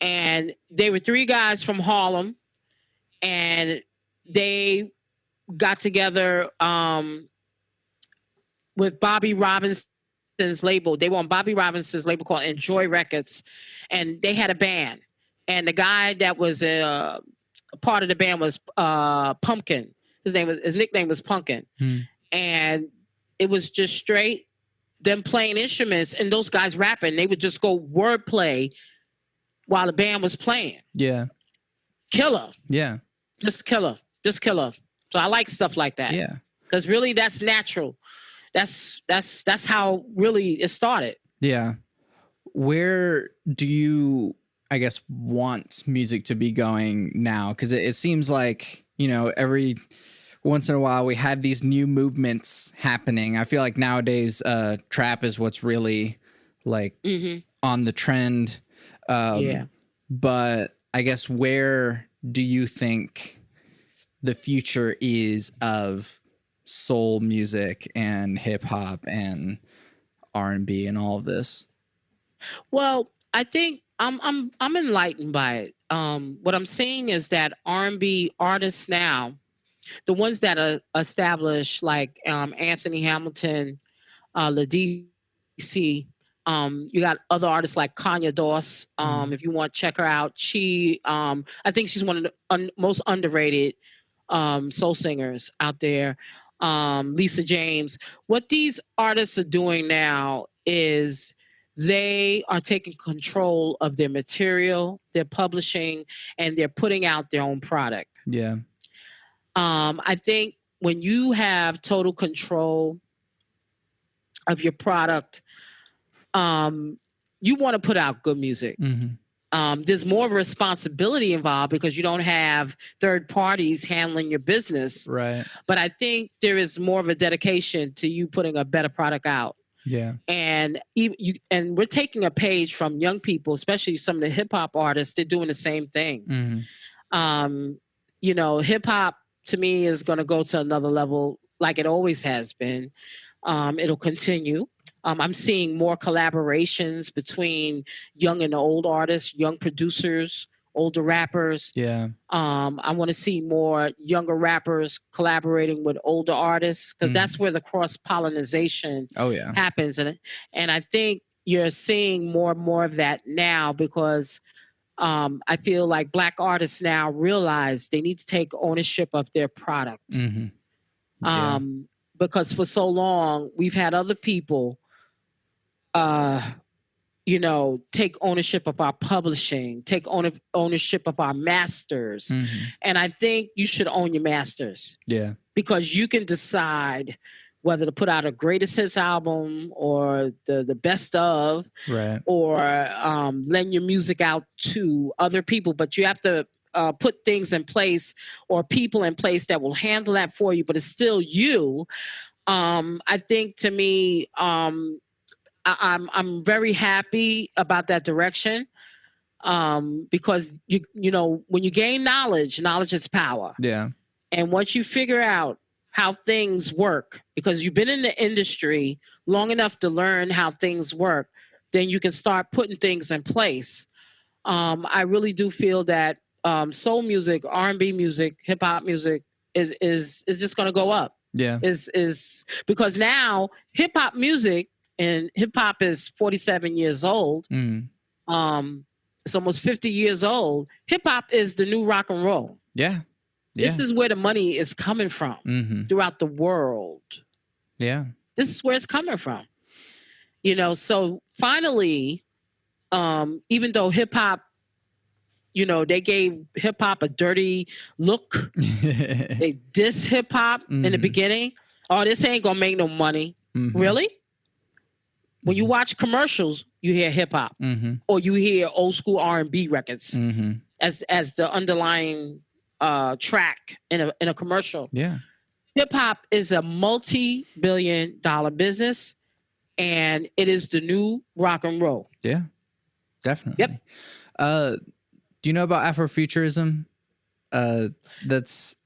and they were 3 guys from Harlem, and they got together with Bobby Robinson's label. They were on Bobby Robinson's label called Enjoy Records, and they had a band. And the guy that was a part of the band was Pumpkin. His nickname was Pumpkin, and it was just straight them playing instruments and those guys rapping. They would just go wordplay while the band was playing. Yeah, killer. Yeah, just killer. So I like stuff like that. Yeah, because really that's natural. That's how really it started. Yeah. Where do you, I guess, want music to be going now? Because it seems like, every once in a while we have these new movements happening. I feel like nowadays trap is what's really like on the trend. But I guess where do you think the future is of soul music and hip hop and R&B and all of this? Well, I think I'm enlightened by it. What I'm seeing is that R&B artists now, the ones that are established, like Anthony Hamilton, Ladisi, You got other artists like Kanya Doss. If you want to check her out, she I think she's one of the most underrated soul singers out there. Lisa James. What these artists are doing now is they are taking control of their material, they're publishing, and they're putting out their own product. Yeah. I think when you have total control of your product, you want to put out good music. There's more responsibility involved because you don't have third parties handling your business. Right. But I think there is more of a dedication to you putting a better product out. Yeah. And and we're taking a page from young people, especially some of the hip hop artists. They're doing the same thing. You know, hip hop to me is going to go to another level, like it always has been. It'll continue. I'm seeing more collaborations between young and old artists, young producers, older rappers. Yeah. I want to see more younger rappers collaborating with older artists because that's where the cross-pollination happens. And I think you're seeing more and more of that now because I feel like Black artists now realize they need to take ownership of their product. Because for so long, we've had other people you know, take ownership of our publishing, take ownership of our masters. And I think you should own your masters. Yeah. Because you can decide whether to put out a greatest hits album or the best of, right, or lend your music out to other people. But you have to put things in place or people in place that will handle that for you, but it's still you. I think to me, I'm very happy about that direction because you know when you gain knowledge is power. Yeah. And once you figure out how things work, because you've been in the industry long enough to learn how things work, then you can start putting things in place. I really do feel that soul music, R&B music, hip hop music is just going to go up. Yeah. Is because now hip hop music. And hip hop is 47 years old. It's almost 50 years old. Hip hop is the new rock and roll. Yeah. This is where the money is coming from throughout the world. Yeah. This is where it's coming from. You know, so finally, even though hip hop, you know, they gave hip hop a dirty look. They diss hip hop in the beginning. Oh, this ain't gonna make no money. Really? When you watch commercials, you hear hip hop, or you hear old school R&B records as the underlying track in a commercial. Yeah, hip hop is a multi-billion-dollar business, and it is the new rock and roll. Yeah, definitely. Yep. Do you know about Afrofuturism? It's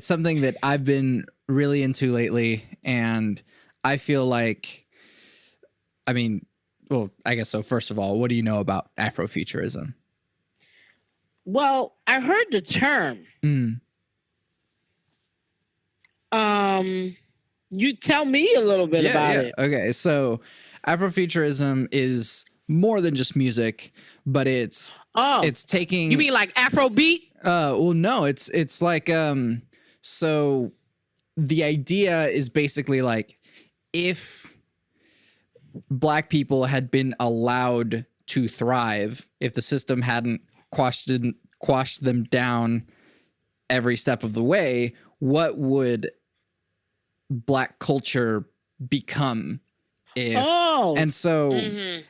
something that I've been really into lately, and I feel like. I mean, well, I guess so. First of all, what do you know about Afrofuturism? Well, I heard the term. You tell me a little bit about it. Okay, so Afrofuturism is more than just music, but it's taking. You mean like Afrobeat? Well, no, it's like so the idea is basically like if Black people had been allowed to thrive, if the system hadn't quashed them down every step of the way, what would Black culture become? And so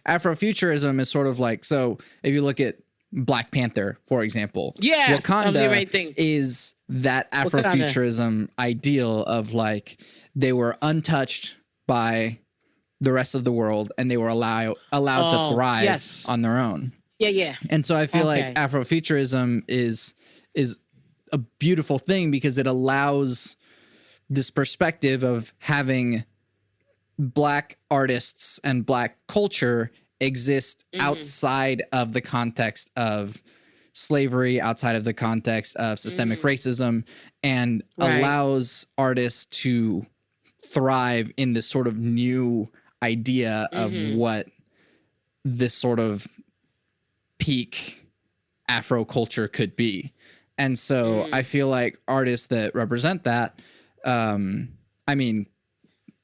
Afrofuturism is sort of like, so if you look at Black Panther, for example, Wakanda is that Afrofuturism ideal of like they were untouched by the rest of the world, and they were allowed to thrive on their own. Yeah. And so I feel like Afrofuturism is a beautiful thing because it allows this perspective of having Black artists and Black culture exist outside of the context of slavery, outside of the context of systemic racism, and allows artists to thrive in this sort of new idea of what this sort of peak Afro culture could be. And so I feel like artists that represent that, I mean,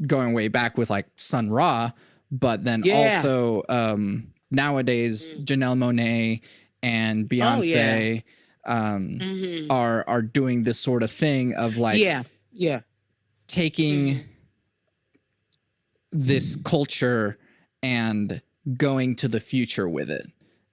going way back with like Sun Ra, but then also nowadays Janelle Monáe and Beyonce are doing this sort of thing of like taking this culture and going to the future with it.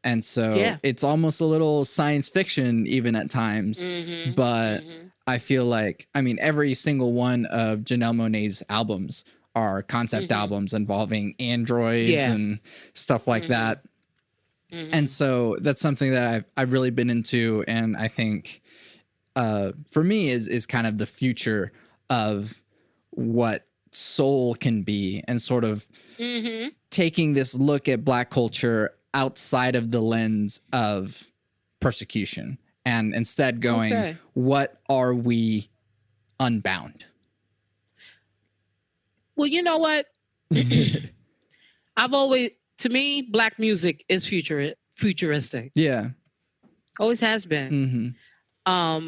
And so it's almost a little science fiction even at times, but I feel like, I mean, every single one of Janelle Monáe's albums are concept albums involving androids and stuff like that. And so that's something that I've really been into. And I think for me is kind of the future of what soul can be, and sort of taking this look at Black culture outside of the lens of persecution, and instead going, what are we unbound? Well, you know what? To me, Black music is futuristic. Yeah. Always has been. I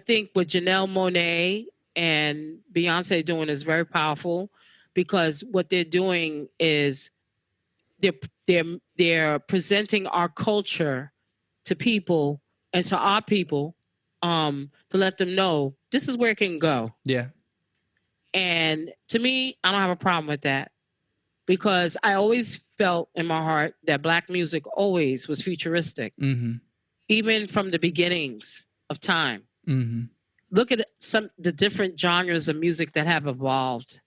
think what Janelle Monáe and Beyonce doing is very powerful, because what they're doing is they're presenting our culture to people and to our people, to let them know this is where it can go. Yeah. And to me, I don't have a problem with that, because I always felt in my heart that Black music always was futuristic, even from the beginnings of time. Look at the different genres of music that have evolved.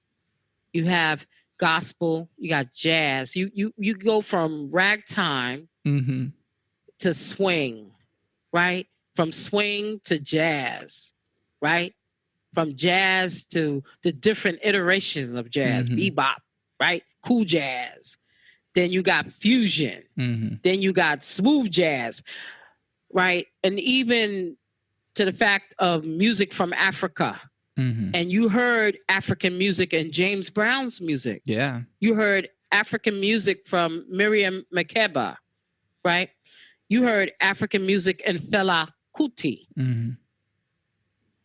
You have gospel, you got jazz. You go from ragtime to swing, right? From swing to jazz, right? From jazz to the different iterations of jazz, bebop, right? Cool jazz. Then you got fusion. Then you got smooth jazz, right? And even to the fact of music from Africa. And you heard African music in James Brown's music. Yeah. You heard African music from Miriam Makeba, right? You heard African music in Fela Kuti.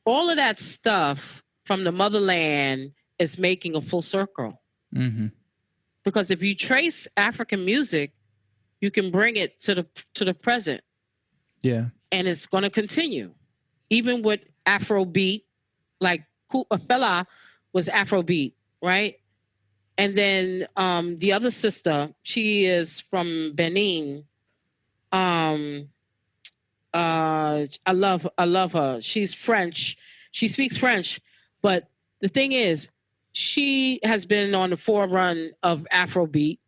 All of that stuff from the motherland is making a full circle. Because if you trace African music, you can bring it to the present. Yeah. And it's going to continue. Even with Afrobeat, like Fela was Afrobeat, right? And then the other sister, she is from Benin. I love her. She's French. She speaks French, but the thing is, she has been on the forerun of Afrobeat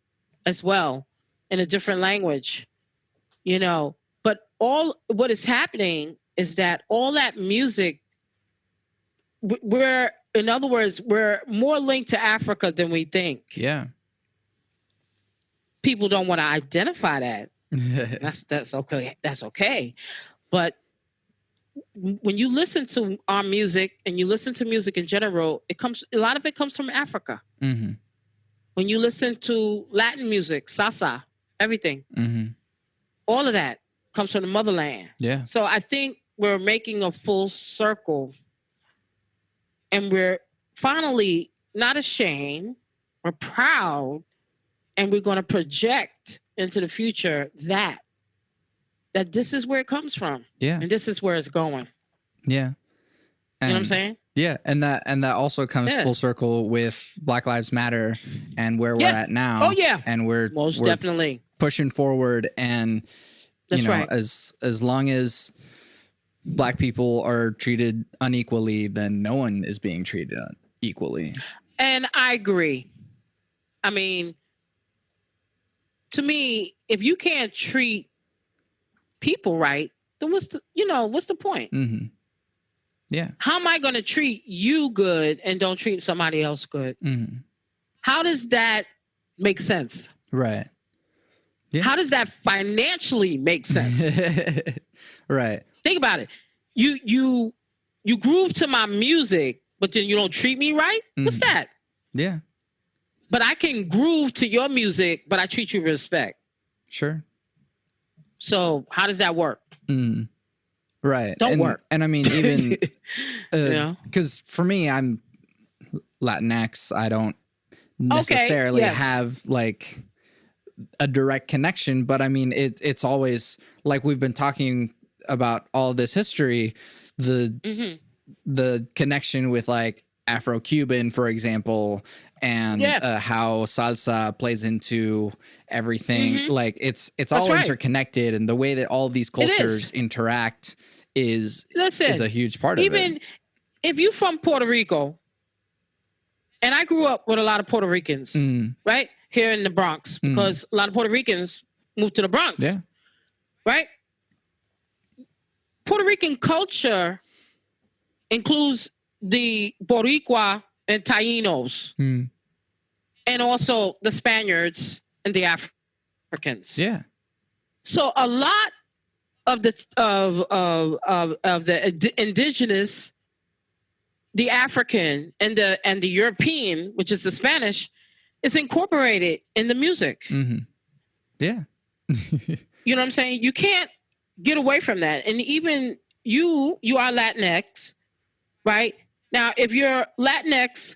as well, in a different language, you know. But what is happening is that all that music, in other words, we're more linked to Africa than we think. Yeah. People don't want to identify that. That's okay. That's okay. But when you listen to our music and you listen to music in general, a lot of it comes from Africa. When you listen to Latin music, salsa, everything, all of that comes from the motherland. Yeah. So I think we're making a full circle, and we're finally not ashamed, we're proud, and we're going to project into the future that this is where it comes from. Yeah. And this is where it's going. Yeah. You know what I'm saying? Yeah. And that also comes full circle with Black Lives Matter and where we're at now. Oh yeah. And we're definitely pushing forward, and That's you know, right. as long as Black people are treated unequally, then no one is being treated equally. And I agree. I mean, to me, if you can't treat people right, then what's the point? Yeah. How am I going to treat you good and don't treat somebody else good? How does that make sense? Right. Yeah. How does that financially make sense? Right. Think about it. You groove to my music, but then you don't treat me right? What's that? Yeah. but I can groove to your music, but I treat you with respect. Sure. So how does that work? Right. Don't work. And I mean, even, You know? because for me, I'm Latinx. I don't necessarily have like a direct connection, but I mean, it's always like we've been talking about all this history, the connection with like Afro-Cuban, for example, and how salsa plays into everything. Like it's all interconnected, and the way that all these cultures interact is a huge part of it. Even if you from Puerto Rico, and I grew up with a lot of Puerto Ricans, right? Here in the Bronx, because a lot of Puerto Ricans moved to the Bronx. Yeah. Right? Puerto Rican culture includes the Boricua and Tainos, and also the Spaniards and the Africans. Yeah. So a lot of the indigenous, the African and the European, which is the Spanish, is incorporated in the music. Yeah. You know what I'm saying? You can't get away from that. And even you are Latinx, right? Now, if you're Latinx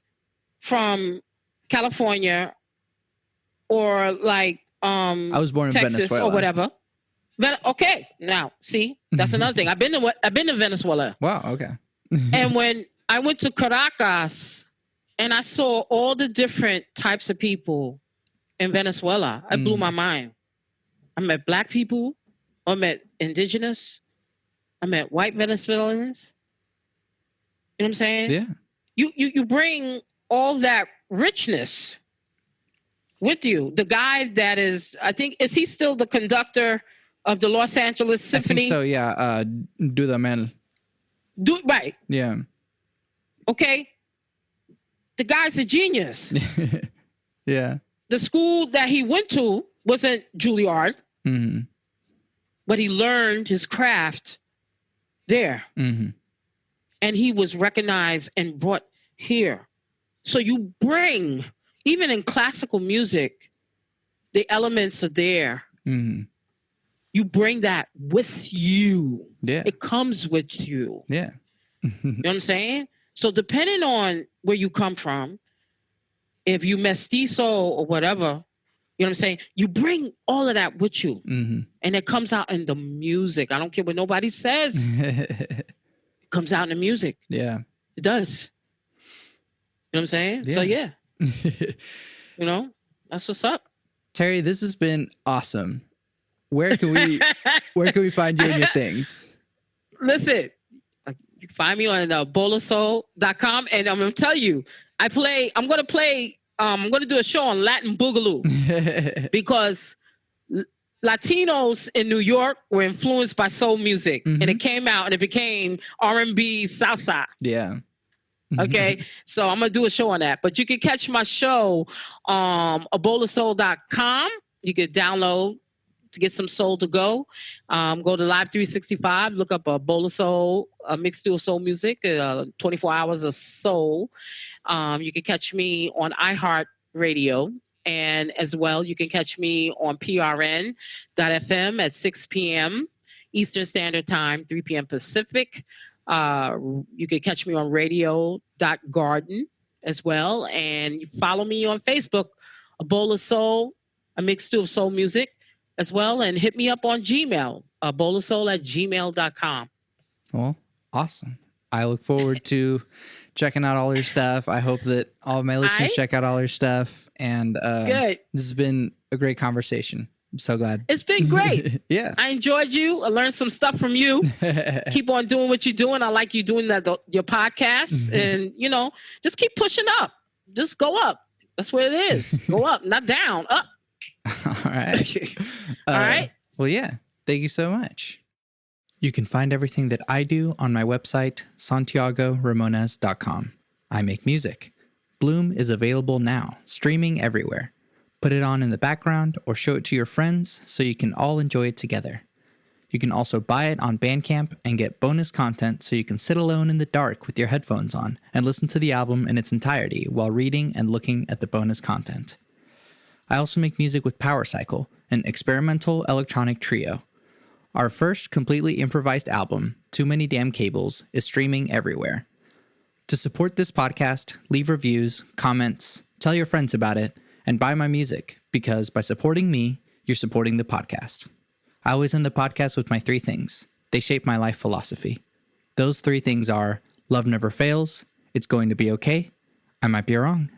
from California or like I was born in Texas Venezuela or whatever. Okay, now see, that's another thing. I've been to Venezuela. Wow. Okay. And when I went to Caracas and I saw all the different types of people in Venezuela, it blew my mind. I met black people, I met indigenous, I met white Venezuelans. You know what I'm saying? Yeah. You bring all that richness with you. The guy that is, I think, is he still the conductor of the Los Angeles Symphony? I think so, yeah. Dudamel. Right. Yeah. Okay. The guy's a genius. Yeah. The school that he went to wasn't Juilliard, but he learned his craft there. And he was recognized and brought here. So you bring, even in classical music, the elements are there. You bring that with you. Yeah. It comes with you. Yeah. You know what I'm saying? So depending on where you come from, if you mestizo or whatever, you know what I'm saying? You bring all of that with you. And it comes out in the music. I don't care what nobody says. It comes out in the music. Yeah. It does. You know what I'm saying? Yeah. So yeah. You know, that's what's up. Terry, this has been awesome. Where can we find you and your things? Listen, you can find me on bolasoul.com, and I'm going to tell you, I'm going to do a show on Latin Boogaloo because Latinos in New York were influenced by soul music, and it came out and it became R&B salsa. Yeah. Okay, so I'm going to do a show on that. But you can catch my show bolasoul.com. You can download to get some soul to go. Go to Live 365, look up a bowl of soul, a mixed stew of soul music, 24 hours of soul. You can catch me on iHeartRadio. And as well, you can catch me on prn.fm at 6 p.m. Eastern Standard Time, 3 p.m. Pacific. You can catch me on radio.garden as well. And you follow me on Facebook, A Bowl of Soul, a mixed stew of soul music as well. And hit me up on Gmail, bowlofsoul@gmail.com. Well, awesome. I look forward to checking out all your stuff. I hope that all of my listeners check out all your stuff. And good. This has been a great conversation. I'm so glad. It's been great. Yeah. I enjoyed you. I learned some stuff from you. Keep on doing what you're doing. I like you doing your podcast. And, just keep pushing up. Just go up. That's what it is. Go up, not down. Up. All right. All right. Well, yeah. Thank you so much. You can find everything that I do on my website, SantiagoRamones.com. I make music. Bloom is available now, streaming everywhere. Put it on in the background or show it to your friends so you can all enjoy it together. You can also buy it on Bandcamp and get bonus content so you can sit alone in the dark with your headphones on and listen to the album in its entirety while reading and looking at the bonus content. I also make music with Power Cycle, an experimental electronic trio. Our first completely improvised album, Too Many Damn Cables, is streaming everywhere. To support this podcast, leave reviews, comments, tell your friends about it, and buy my music, because by supporting me, you're supporting the podcast. I always end the podcast with my 3 things. They shape my life philosophy. Those 3 things are: love never fails, it's going to be okay, I might be wrong.